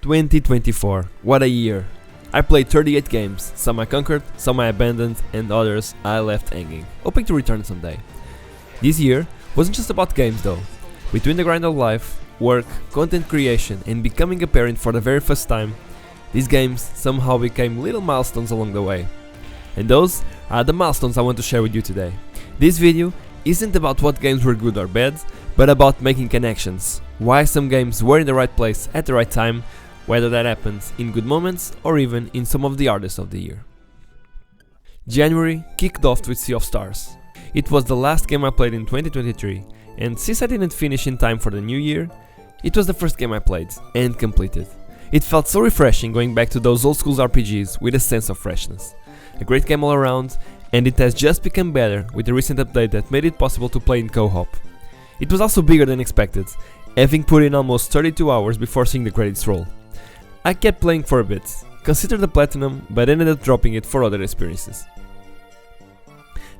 2024, what a year! I played 38 games, some I conquered, some I abandoned, and others I left hanging, hoping to return someday. This year wasn't just about games though. Between the grind of life, work, content creation, and becoming a parent for the very first time, these games somehow became little milestones along the way. And those are the milestones I want to share with you today. This video isn't about what games were good or bad, but about making connections, why some games were in the right place at the right time, whether that happens in good moments or even in some of the hardest of the year. January kicked off with Sea of Stars. It was the last game I played in 2023, and since I didn't finish in time for the new year, it was the first game I played and completed. It felt so refreshing going back to those old school RPGs with a sense of freshness. A great game all around, and it has just become better with the recent update that made it possible to play in co-op. It was also bigger than expected, having put in almost 32 hours before seeing the credits roll. I kept playing for a bit, considered the platinum, but ended up dropping it for other experiences.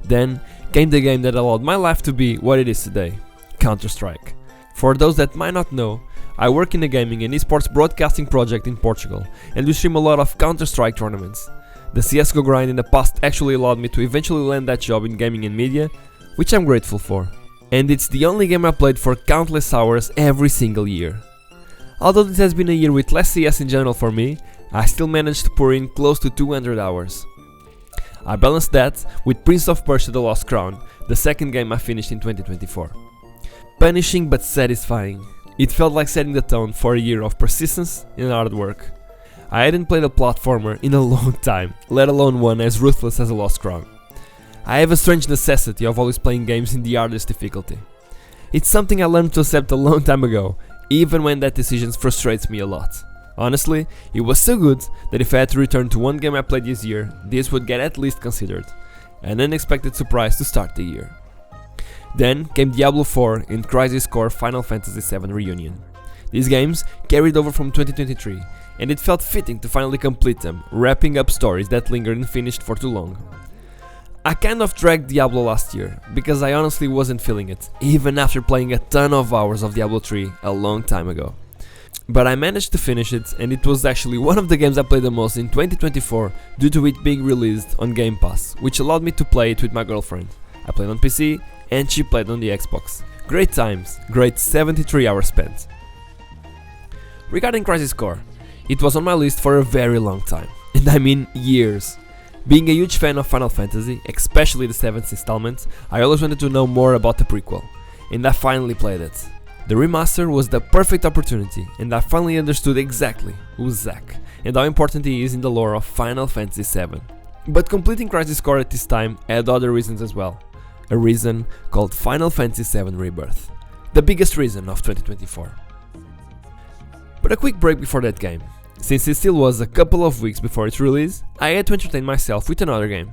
Then came the game that allowed my life to be what it is today, Counter-Strike. For those that might not know, I work in a gaming and esports broadcasting project in Portugal, and we stream a lot of Counter-Strike tournaments. The CSGO grind in the past actually allowed me to eventually land that job in gaming and media, which I'm grateful for. And it's the only game I played for countless hours every single year. Although this has been a year with less CS in general for me, I still managed to pour in close to 200 hours. I balanced that with Prince of Persia: The Lost Crown, the second game I finished in 2024. Punishing but satisfying. It felt like setting the tone for a year of persistence and hard work. I hadn't played a platformer in a long time, let alone one as ruthless as The Lost Crown. I have a strange necessity of always playing games in the hardest difficulty. It's something I learned to accept a long time ago, even when that decision frustrates me a lot. Honestly, it was so good that if I had to return to one game I played this year, this would get at least considered. An unexpected surprise to start the year. Then came Diablo 4 and Crisis Core Final Fantasy VII Reunion. These games carried over from 2023, and it felt fitting to finally complete them, wrapping up stories that lingered unfinished for too long. I kind of dragged Diablo last year, because I honestly wasn't feeling it, even after playing a ton of hours of Diablo 3 a long time ago. But I managed to finish it, and it was actually one of the games I played the most in 2024 due to it being released on Game Pass, which allowed me to play it with my girlfriend. I played on PC, and she played on the Xbox. Great times, great 73 hours spent. Regarding Crisis Core, it was on my list for a very long time, and I mean years. Being a huge fan of Final Fantasy, especially the 7th installment, I always wanted to know more about the prequel, and I finally played it. The remaster was the perfect opportunity, and I finally understood exactly who's Zack, and how important he is in the lore of Final Fantasy VII. But completing Crisis Core at this time had other reasons as well. A reason called Final Fantasy VII Rebirth, the biggest reason of 2024. But a quick break before that game. Since it still was a couple of weeks before its release, I had to entertain myself with another game.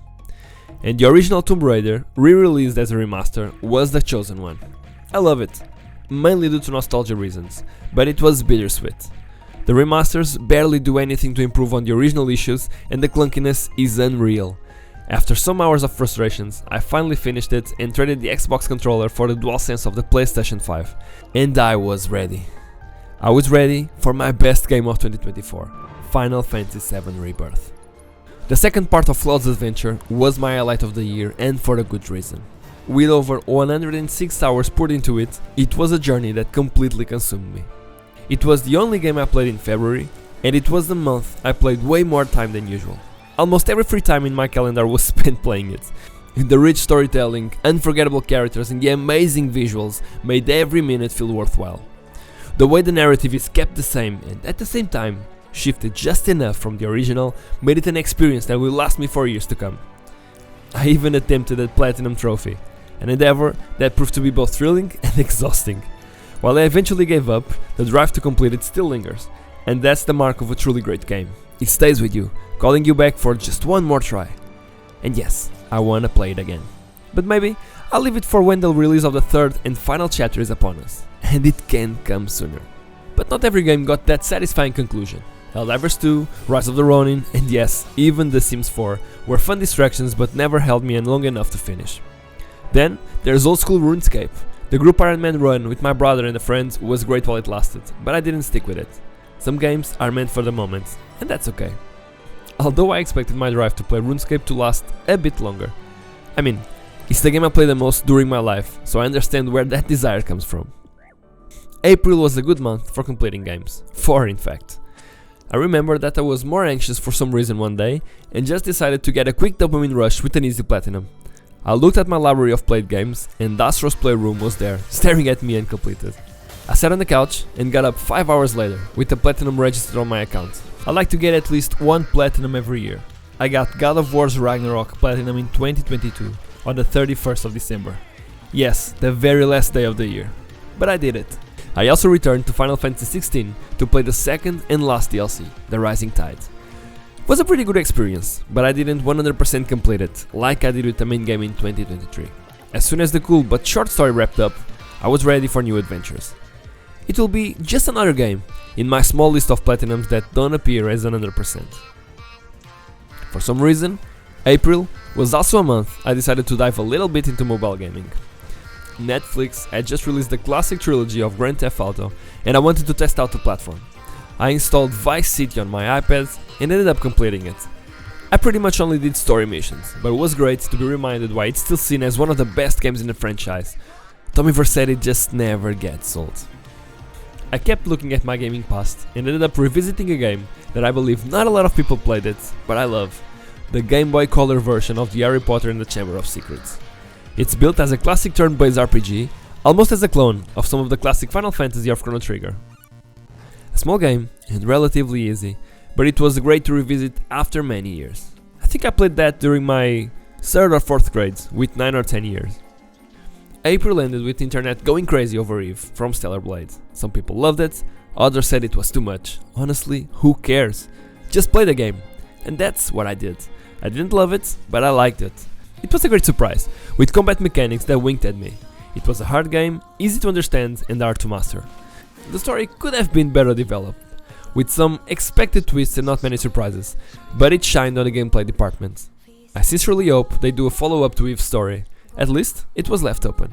And the original Tomb Raider, re-released as a remaster, was the chosen one. I love it, mainly due to nostalgia reasons, but it was bittersweet. The remasters barely do anything to improve on the original issues, and the clunkiness is unreal. After some hours of frustrations, I finally finished it and traded the Xbox controller for the DualSense of the PlayStation 5, and I was ready. I was ready for my best game of 2024, Final Fantasy VII Rebirth. The second part of Cloud's adventure was my highlight of the year, and for a good reason. With over 106 hours put into it, it was a journey that completely consumed me. It was the only game I played in February, and it was the month I played way more time than usual. Almost every free time in my calendar was spent playing it. The rich storytelling, unforgettable characters, and the amazing visuals made every minute feel worthwhile. The way the narrative is kept the same and at the same time shifted just enough from the original made it an experience that will last me for years to come. I even attempted a platinum trophy, an endeavor that proved to be both thrilling and exhausting. While I eventually gave up, the drive to complete it still lingers, and that's the mark of a truly great game. It stays with you, calling you back for just one more try. And yes, I wanna play it again. But maybe I'll leave it for when the release of the third and final chapter is upon us. And it can come sooner. But not every game got that satisfying conclusion. Helldivers 2, Rise of the Ronin, and yes, even The Sims 4 were fun distractions but never held me in long enough to finish. Then there's old school RuneScape. The group Iron Man run with my brother and a friend was great while it lasted, but I didn't stick with it. Some games are meant for the moment, and that's okay. Although I expected my drive to play RuneScape to last a bit longer. I mean, it's the game I play the most during my life, so I understand where that desire comes from. April was a good month for completing games. 4 in fact. I remember that I was more anxious for some reason one day and just decided to get a quick dopamine rush with an easy platinum. I looked at my library of played games and Astro's Playroom was there, staring at me and completed. I sat on the couch and got up 5 hours later with the platinum registered on my account. I like to get at least 1 platinum every year. I got God of War's Ragnarok platinum in 2022 on the 31st of December. Yes, the very last day of the year. But I did it. I also returned to Final Fantasy XVI to play the second and last DLC, The Rising Tide. It was a pretty good experience, but I didn't 100% complete it, like I did with the main game in 2023. As soon as the cool but short story wrapped up, I was ready for new adventures. It will be just another game in my small list of platinums that don't appear as 100%. For some reason, April was also a month I decided to dive a little bit into mobile gaming. Netflix had just released the classic trilogy of Grand Theft Auto and I wanted to test out the platform. I installed Vice City on my iPad and ended up completing it. I pretty much only did story missions, but it was great to be reminded why it's still seen as one of the best games in the franchise. Tommy Vercetti just never gets old. I kept looking at my gaming past and ended up revisiting a game that I believe not a lot of people played it, but I love. The Game Boy Color version of the Harry Potter and the Chamber of Secrets. It's built as a classic turn-based RPG, almost as a clone of some of the classic Final Fantasy of Chrono Trigger. A small game and relatively easy, but it was great to revisit after many years. I think I played that during my 3rd or 4th grades, with 9 or 10 years. April ended with the internet going crazy over Eve from Stellar Blade. Some people loved it, others said it was too much. Honestly, who cares? Just play the game. And that's what I did. I didn't love it, but I liked it. It was a great surprise, with combat mechanics that winked at me. It was a hard game, easy to understand and hard to master. The story could have been better developed, with some expected twists and not many surprises, but it shined on the gameplay department. I sincerely hope they do a follow-up to Eve's story. At least, it was left open.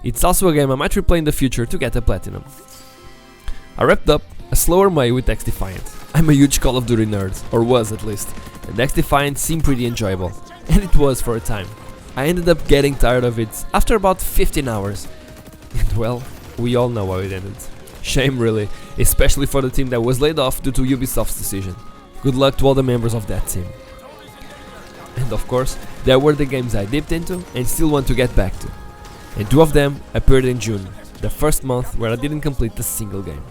It's also a game I might replay in the future to get a platinum. I wrapped up a slower May with X-Defiant. I'm a huge Call of Duty nerd, or was at least, and X-Defiant seemed pretty enjoyable. And it was for a time. I ended up getting tired of it after about 15 hours. And well, we all know how it ended. Shame really, especially for the team that was laid off due to Ubisoft's decision. Good luck to all the members of that team. And of course, there were the games I dipped into and still want to get back to. And 2 of them appeared in June, the first month where I didn't complete a single game.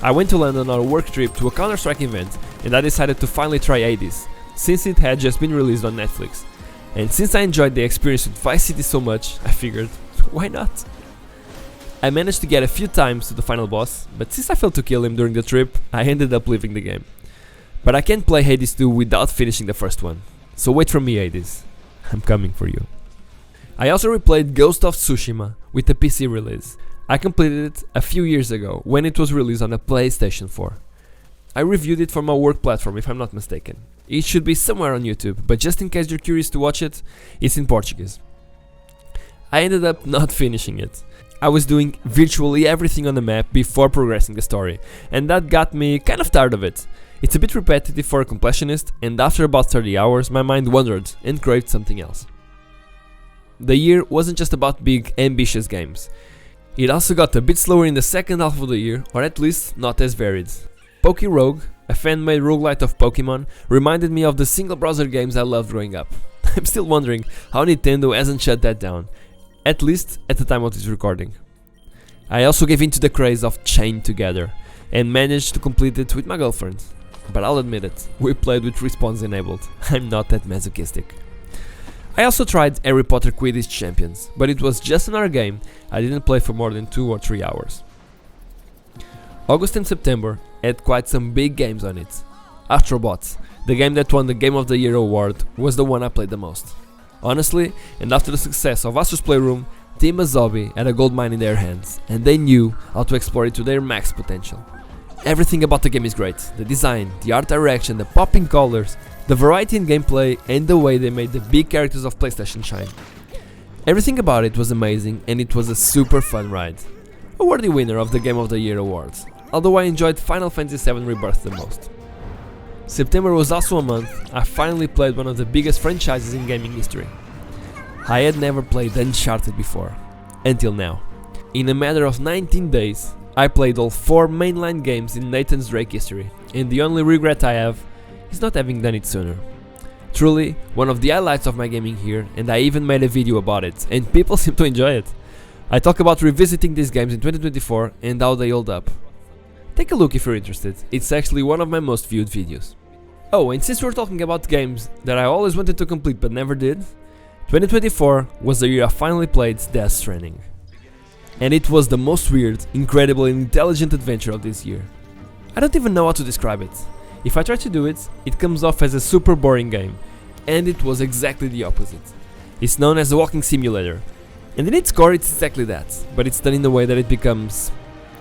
I went to London on a work trip to a Counter-Strike event and I decided to finally try Hades, since it had just been released on Netflix. And since I enjoyed the experience with Vice City so much, I figured, why not? I managed to get a few times to the final boss, but since I failed to kill him during the trip, I ended up leaving the game. But I can't play Hades 2 without finishing the first one, so wait for me Hades, I'm coming for you. I also replayed Ghost of Tsushima with the PC release. I completed it a few years ago when it was released on a PlayStation 4. I reviewed it for my work platform if I'm not mistaken. It should be somewhere on YouTube, but just in case you're curious to watch it, it's in Portuguese. I ended up not finishing it. I was doing virtually everything on the map before progressing the story, and that got me kind of tired of it. It's a bit repetitive for a completionist, and after about 30 hours my mind wandered and craved something else. The year wasn't just about big, ambitious games. It also got a bit slower in the second half of the year, or at least not as varied. Poke Rogue, a fan-made roguelite of Pokemon, reminded me of the single-browser games I loved growing up. I'm still wondering how Nintendo hasn't shut that down, at least at the time of this recording. I also gave in to the craze of Chained Together, and managed to complete it with my girlfriend. But I'll admit it, we played with respawns enabled. I'm not that masochistic. I also tried Harry Potter Quidditch Champions, but it was just another game I didn't play for more than 2 or 3 hours. August and September had quite some big games on it. Astro Bot, the game that won the Game of the Year award, was the one I played the most. Honestly, and after the success of Astro's Playroom, Team Azobi had a goldmine in their hands, and they knew how to explore it to their max potential. Everything about the game is great, the design, the art direction, the popping colors, the variety in gameplay, and the way they made the big characters of PlayStation shine. Everything about it was amazing, and it was a super fun ride. A worthy winner of the Game of the Year awards. although I enjoyed Final Fantasy VII Rebirth the most. September was also a month I finally played one of the biggest franchises in gaming history. I had never played Uncharted before, until now. In a matter of 19 days, I played all 4 mainline games in Nathan's Drake history, and the only regret I have is not having done it sooner. Truly, one of the highlights of my gaming here, and I even made a video about it, and people seem to enjoy it. I talk about revisiting these games in 2024 and how they hold up. Take a look if you're interested, it's actually one of my most viewed videos. Oh, and since we're talking about games that I always wanted to complete but never did, 2024 was the year I finally played Death Stranding. And it was the most weird, incredible and intelligent adventure of this year. I don't even know how to describe it. If I try to do it, it comes off as a super boring game, and it was exactly the opposite. It's known as a walking simulator, and in its core it's exactly that, but it's done in a way that it becomes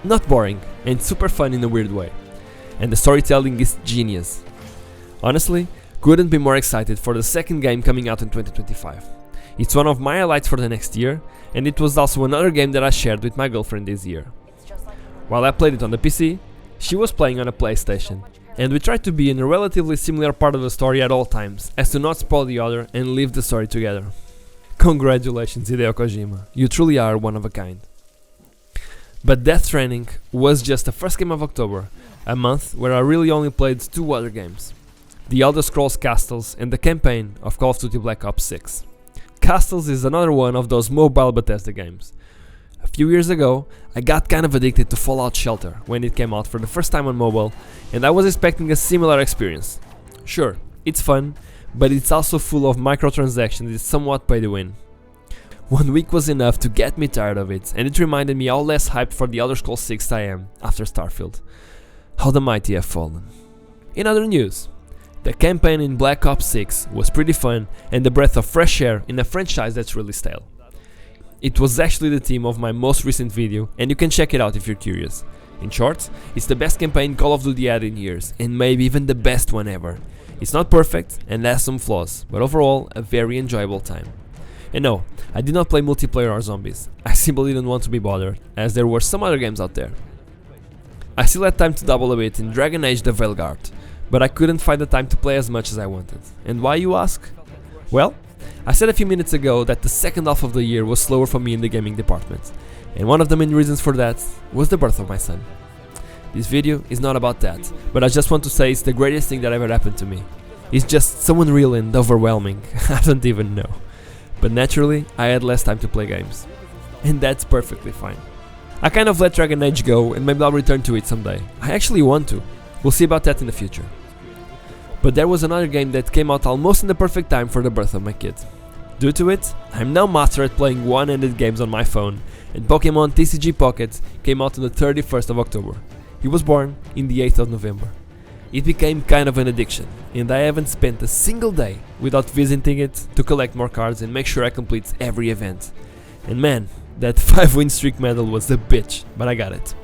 not boring and super fun in a weird way. And the storytelling is genius. Honestly, couldn't be more excited for the second game coming out in 2025. It's one of my highlights for the next year, and it was also another game that I shared with my girlfriend this year. While I played it on the PC, she was playing on a PlayStation, and we tried to be in a relatively similar part of the story at all times, as to not spoil the other and live the story together. Congratulations, Hideo Kojima, you truly are one of a kind. But Death Stranding was just the first game of October, a month where I really only played 2 other games. The Elder Scrolls Castles and the campaign of Call of Duty Black Ops 6. Castles is another one of those mobile Bethesda games. A few years ago, I got kind of addicted to Fallout Shelter when it came out for the first time on mobile, and I was expecting a similar experience. Sure, it's fun, but it's also full of microtransactions and it's somewhat pay to win. 1 week was enough to get me tired of it, and it reminded me how less hyped for the Elder Scrolls 6 I am after Starfield. How the mighty have fallen. In other news, the campaign in Black Ops 6 was pretty fun and a breath of fresh air in a franchise that's really stale. It was actually the theme of my most recent video, and you can check it out if you're curious. In short, it's the best campaign Call of Duty had in years, and maybe even the best one ever. It's not perfect and has some flaws, but overall a very enjoyable time. And no, I did not play multiplayer or zombies. I simply didn't want to be bothered, as there were some other games out there. I still had time to dabble a bit in Dragon Age the Veilguard, but I couldn't find the time to play as much as I wanted. And why, you ask? Well, I said a few minutes ago that the second half of the year was slower for me in the gaming department, and one of the main reasons for that was the birth of my son. This video is not about that, but I just want to say it's the greatest thing that ever happened to me. It's just so unreal and overwhelming, I don't even know. But naturally, I had less time to play games. And that's perfectly fine. I kind of let Dragon Age go, and maybe I'll return to it someday. I actually want to. We'll see about that in the future. But there was another game that came out almost in the perfect time for the birth of my kid. Due to it, I'm now master at playing one-handed games on my phone, and Pokemon TCG Pocket came out on the 31st of October. He was born in the 8th of November. It became kind of an addiction, and I haven't spent a single day without visiting it to collect more cards and make sure I complete every event. And man, that 5-win streak medal was a bitch, but I got it.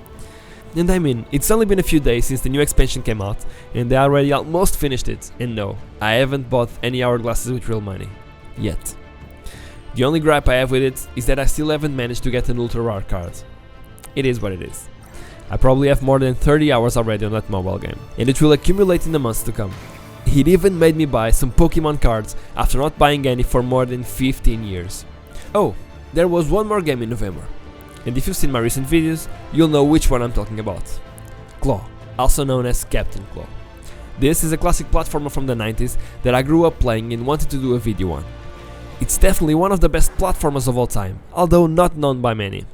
And I mean, it's only been a few days since the new expansion came out, and I already almost finished it, and no, I haven't bought any hourglasses with real money. Yet. The only gripe I have with it is that I still haven't managed to get an ultra rare card. It is what it is. I probably have more than 30 hours already on that mobile game, and it will accumulate in the months to come. It even made me buy some Pokemon cards after not buying any for more than 15 years. Oh, there was one more game in November. And if you've seen my recent videos, you'll know which one I'm talking about. Claw, also known as Captain Claw. This is a classic platformer from the 90s that I grew up playing and wanted to do a video on. It's definitely one of the best platformers of all time, although not known by many.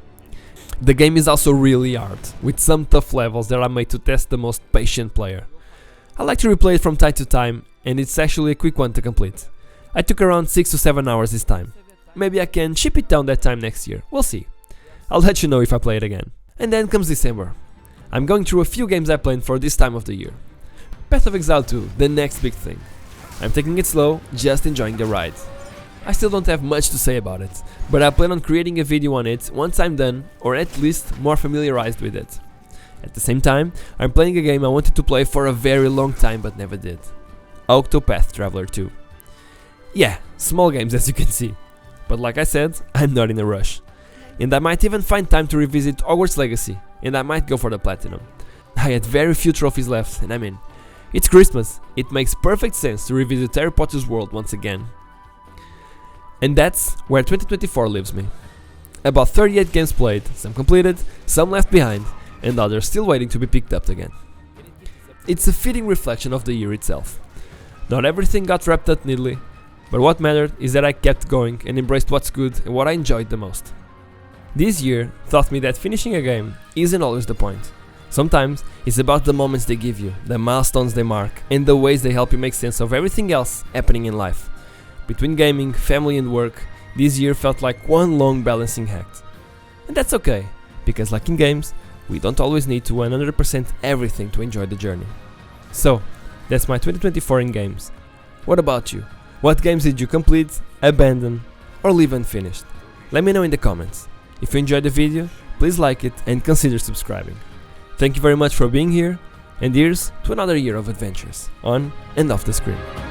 The game is also really hard, with some tough levels that are made to test the most patient player. I like to replay it from time to time, and it's actually a quick one to complete. I took around 6 to 7 hours this time. Maybe I can chip it down that time next year, we'll see. I'll let you know if I play it again. And then comes December. I'm going through a few games I planned for this time of the year. Path of Exile 2, the next big thing. I'm taking it slow, just enjoying the ride. I still don't have much to say about it, but I plan on creating a video on it once I'm done, or at least more familiarized with it. At the same time, I'm playing a game I wanted to play for a very long time but never did. Octopath Traveler 2. Yeah, small games as you can see. But like I said, I'm not in a rush. And I might even find time to revisit Hogwarts Legacy, and I might go for the Platinum. I had very few trophies left, and I mean, it's Christmas, it makes perfect sense to revisit Harry Potter's world once again. And that's where 2024 leaves me. About 38 games played, some completed, some left behind, and others still waiting to be picked up again. It's a fitting reflection of the year itself. Not everything got wrapped up neatly, but what mattered is that I kept going and embraced what's good and what I enjoyed the most. This year taught me that finishing a game isn't always the point. Sometimes it's about the moments they give you, the milestones they mark, and the ways they help you make sense of everything else happening in life. Between gaming, family and work, this year felt like one long balancing act. And that's okay, because like in games, we don't always need to 100% everything to enjoy the journey. So, that's my 2024 in games. What about you? What games did you complete, abandon, or leave unfinished? Let me know in the comments. If you enjoyed the video, please like it and consider subscribing. Thank you very much for being here, and here's to another year of adventures, on and off the screen.